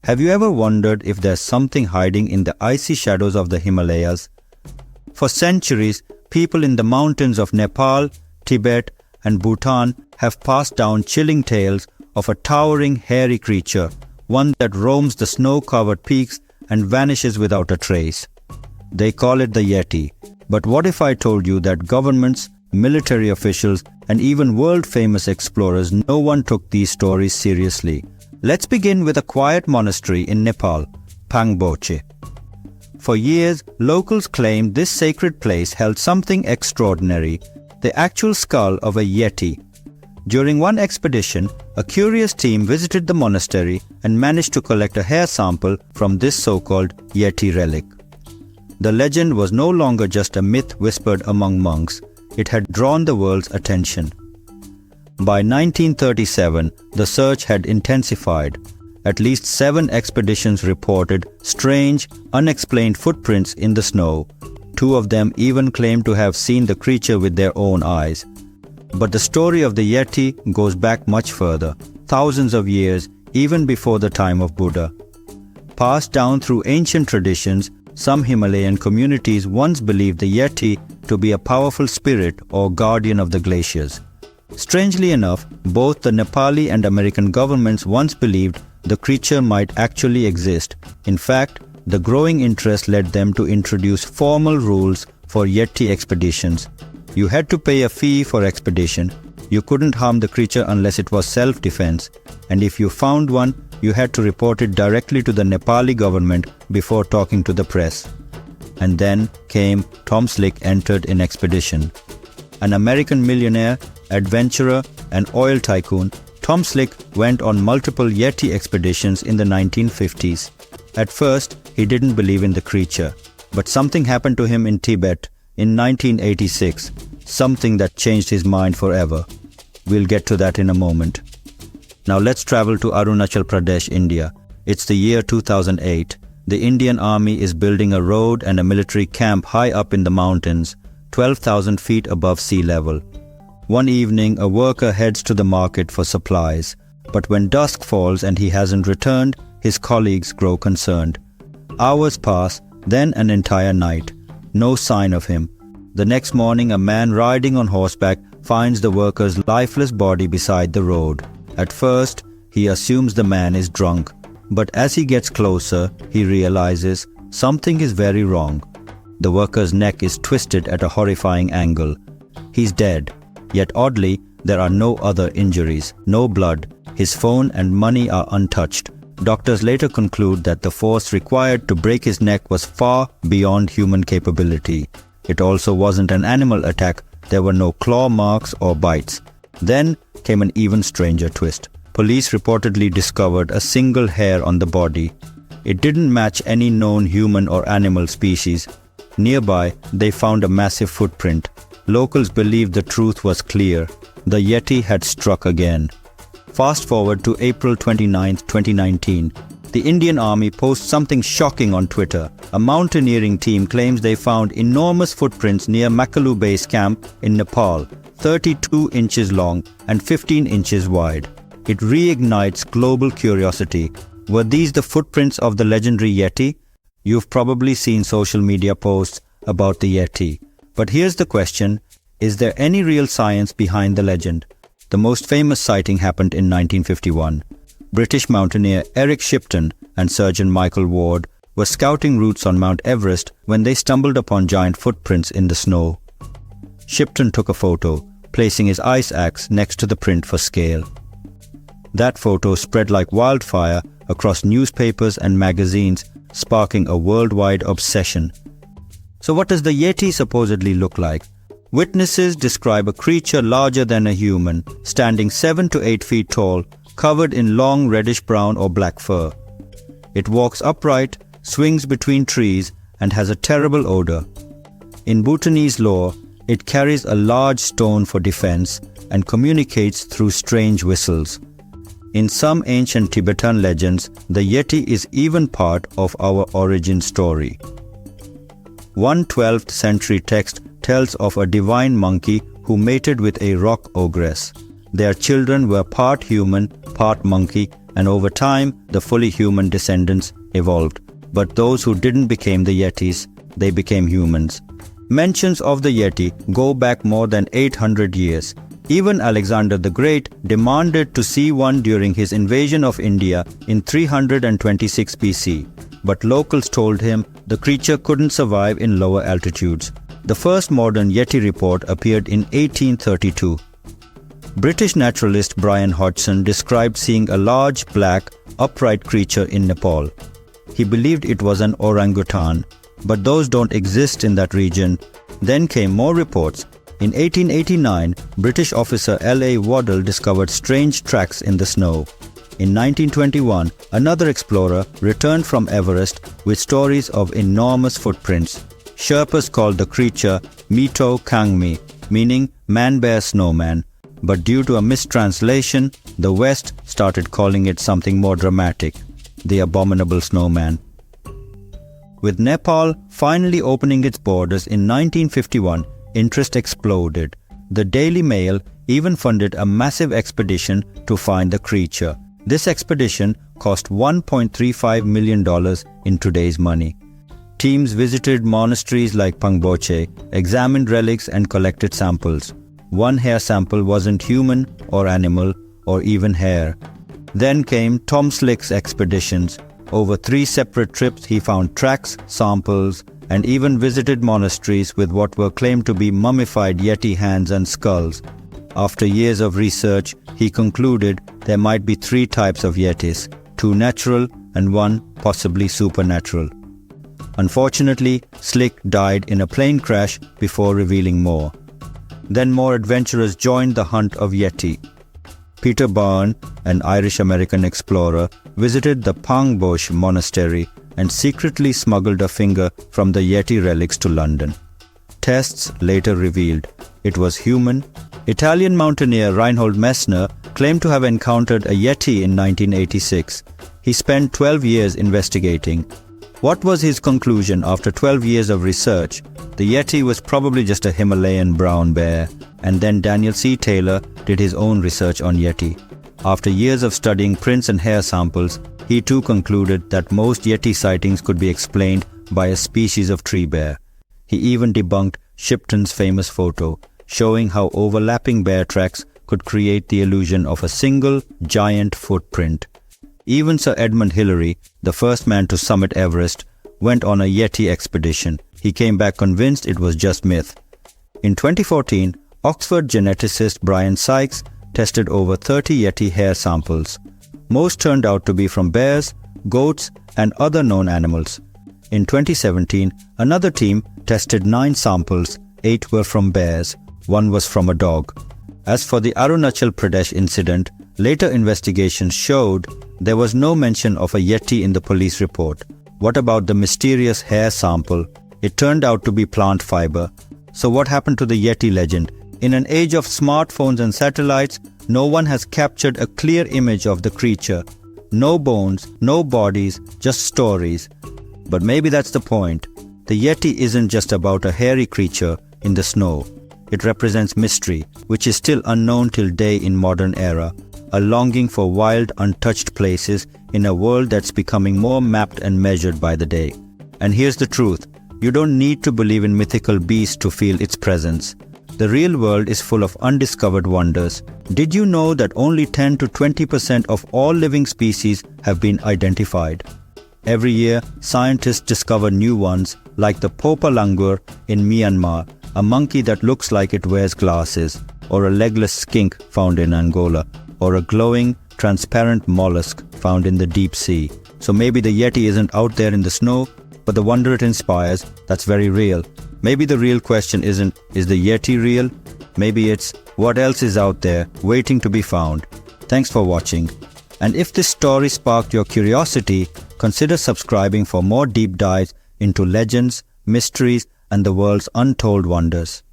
Have you ever wondered if there's something hiding in the icy shadows of the Himalayas? For centuries, people in the mountains of Nepal, Tibet, and Bhutan have passed down chilling tales of a towering, hairy creature, one that roams the snow-covered peaks and vanishes without a trace. They call it the Yeti. But what if I told you that governments, military officials, and even world-famous explorers, no one took these stories seriously? Let's begin with a quiet monastery in Nepal, Pangboche. For years, locals claimed this sacred place held something extraordinary, the actual skull of a Yeti. During one expedition, a curious team visited the monastery and managed to collect a hair sample from this so-called Yeti relic. The legend was no longer just a myth whispered among monks, it had drawn the world's attention. By 1937, the search had intensified. At least 7 expeditions reported strange, unexplained footprints in the snow. 2 of them even claimed to have seen the creature with their own eyes. But the story of the Yeti goes back much further, thousands of years, even before the time of Buddha. Passed down through ancient traditions, some Himalayan communities once believed the Yeti to be a powerful spirit or guardian of the glaciers. Strangely enough, both the Nepali and American governments once believed the creature might actually exist. In fact, the growing interest led them to introduce formal rules for Yeti expeditions. You had to pay a fee for expedition. You couldn't harm the creature unless it was self-defense. And if you found one, you had to report it directly to the Nepali government before talking to the press. And then came Tom Slick entered in expedition. An American millionaire, adventurer, and oil tycoon, Tom Slick went on multiple Yeti expeditions in the 1950s. At first, he didn't believe in the creature, but something happened to him in Tibet in 1986, something that changed his mind forever. We'll get to that in a moment. Now let's travel to Arunachal Pradesh, India. It's the year 2008. The Indian Army is building a road and a military camp high up in the mountains, 12,000 feet above sea level. One evening, a worker heads to the market for supplies, but when dusk falls and he hasn't returned, his colleagues grow concerned. Hours pass, then an entire night. No sign of him. The next morning, a man riding on horseback finds the worker's lifeless body beside the road. At first, he assumes the man is drunk, but as he gets closer, he realizes something is very wrong. The worker's neck is twisted at a horrifying angle. He's dead. Yet oddly, there are no other injuries, no blood. His phone and money are untouched. Doctors later conclude that the force required to break his neck was far beyond human capability. It also wasn't an animal attack. There were no claw marks or bites. Then came an even stranger twist. Police reportedly discovered a single hair on the body. It didn't match any known human or animal species. Nearby, they found a massive footprint. Locals believed the truth was clear. The Yeti had struck again. Fast forward to April 29, 2019. The Indian Army posts something shocking on Twitter. A mountaineering team claims they found enormous footprints near Makalu Base Camp in Nepal, 32 inches long and 15 inches wide. It reignites global curiosity. Were these the footprints of the legendary Yeti? You've probably seen social media posts about the Yeti. But here's the question, is there any real science behind the legend? The most famous sighting happened in 1951. British mountaineer Eric Shipton and surgeon Michael Ward were scouting routes on Mount Everest when they stumbled upon giant footprints in the snow. Shipton took a photo, placing his ice axe next to the print for scale. That photo spread like wildfire across newspapers and magazines, sparking a worldwide obsession. So what does the Yeti supposedly look like? Witnesses describe a creature larger than a human, standing 7 to 8 feet tall, covered in long reddish-brown or black fur. It walks upright, swings between trees, and has a terrible odor. In Bhutanese lore, it carries a large stone for defense and communicates through strange whistles. In some ancient Tibetan legends, the Yeti is even part of our origin story. One 12th century text tells of a divine monkey who mated with a rock ogress. Their children were part human, part monkey, and over time, the fully human descendants evolved. But those who didn't became the Yetis, they became humans. Mentions of the Yeti go back more than 800 years. Even Alexander the Great demanded to see one during his invasion of India in 326 BC. But locals told him the creature couldn't survive in lower altitudes. The first modern Yeti report appeared in 1832. British naturalist Brian Hodgson described seeing a large, black, upright creature in Nepal. He believed it was an orangutan, but those don't exist in that region. Then came more reports. In 1889, British officer L.A. Waddell discovered strange tracks in the snow. In 1921, another explorer returned from Everest with stories of enormous footprints. Sherpas called the creature Mito Kangmi, meaning man-bear snowman. But due to a mistranslation, the West started calling it something more dramatic, the Abominable Snowman. With Nepal finally opening its borders in 1951, interest exploded. The Daily Mail even funded a massive expedition to find the creature. This expedition cost $1.35 million in today's money. Teams visited monasteries like Pangboche, examined relics and collected samples. One hair sample wasn't human or animal or even hair. Then came Tom Slick's expeditions. Over 3 separate trips he found tracks, samples, and even visited monasteries with what were claimed to be mummified Yeti hands and skulls. After years of research, he concluded there might be 3 types of Yetis, 2 natural and 1 possibly supernatural. Unfortunately, Slick died in a plane crash before revealing more. Then more adventurers joined the hunt of Yeti. Peter Byrne, an Irish-American explorer, visited the Pangboche monastery and secretly smuggled a finger from the Yeti relics to London. Tests later revealed it was human. Italian mountaineer Reinhold Messner claimed to have encountered a Yeti in 1986. He spent 12 years investigating. What was his conclusion after 12 years of research? The Yeti was probably just a Himalayan brown bear. And then Daniel C. Taylor did his own research on Yeti. After years of studying prints and hair samples, he too concluded that most Yeti sightings could be explained by a species of tree bear. He even debunked Shipton's famous photo, showing how overlapping bear tracks could create the illusion of a single giant footprint. Even Sir Edmund Hillary, the first man to summit Everest, went on a Yeti expedition. He came back convinced it was just myth. In 2014, Oxford geneticist Brian Sykes tested over 30 Yeti hair samples. Most turned out to be from bears, goats, and other known animals. In 2017, another team tested 9 samples, 8 were from bears, 1 was from a dog. As for the Arunachal Pradesh incident, later investigations showed there was no mention of a Yeti in the police report. What about the mysterious hair sample? It turned out to be plant fiber. So what happened to the Yeti legend? In an age of smartphones and satellites, no one has captured a clear image of the creature. No bones, no bodies, just stories. But maybe that's the point. The Yeti isn't just about a hairy creature in the snow. It represents mystery, which is still unknown till day in modern era. A longing for wild, untouched places in a world that's becoming more mapped and measured by the day. And here's the truth. You don't need to believe in mythical beasts to feel its presence. The real world is full of undiscovered wonders. Did you know that only 10 to 20% of all living species have been identified? Every year, scientists discover new ones, like the Popa langur in Myanmar, a monkey that looks like it wears glasses, or a legless skink found in Angola, or a glowing, transparent mollusk found in the deep sea. So maybe the Yeti isn't out there in the snow, but the wonder it inspires, that's very real. Maybe the real question isn't, is the Yeti real? Maybe it's, what else is out there waiting to be found? Thanks for watching. And if this story sparked your curiosity, consider subscribing for more deep dives into legends, mysteries, and the world's untold wonders.